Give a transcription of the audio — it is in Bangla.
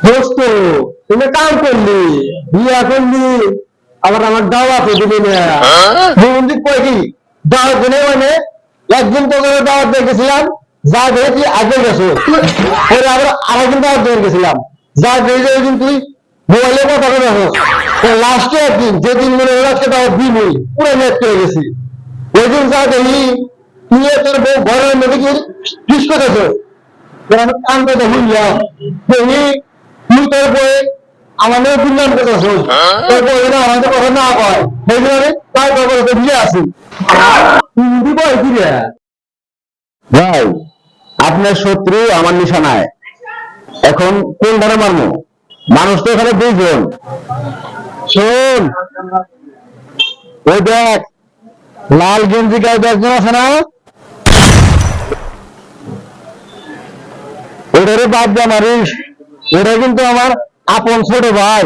দোস্ত তুমি কাম করলি, বিয়া করলি, আবার আমার দাওয়াতে দিলি না। বন্ধু কই কি দাওয়াত দিলে মানে একদিন তো দাওয়াত দিয়ে গেছিলাম, যা দেখি আগে গেছো পরে আবার আরেকদিন দাওয়াত দিয়ে গেছিলাম, যা দেখে ওই দিন তুই মোবাইলে কথা বলে রাখো। লাস্টে একদিন যেদিন মনে হলো আজকে দাওয়াত দিবই, পুরো নেট পেয়ে গেছি। ওই দিন যা দেখি তুই তোর বউ ঘরের মধ্যে কি ফিস করেছো, আমি কান পেতে বুঝলাম দেখি তুই তোর বই আমাদের দুর্নাম করেছো, তোর বই না আমাদের কথা না কয় সেই জন্য তাই খবর দিয়ে আসি। তুই বই কি রে ভাই, আপনার শত্রু আমার নিশানায়, এখন কোন ধারে মারবো? মানুষ তো এখানে দুইজন। শোন, ওই দেখ লাল গেঞ্জি গায়ে একজন আছে না, ওটারে বাদ দিয়ে মারিস, ওটা কিন্তু আমার আপন ছোট ভাই।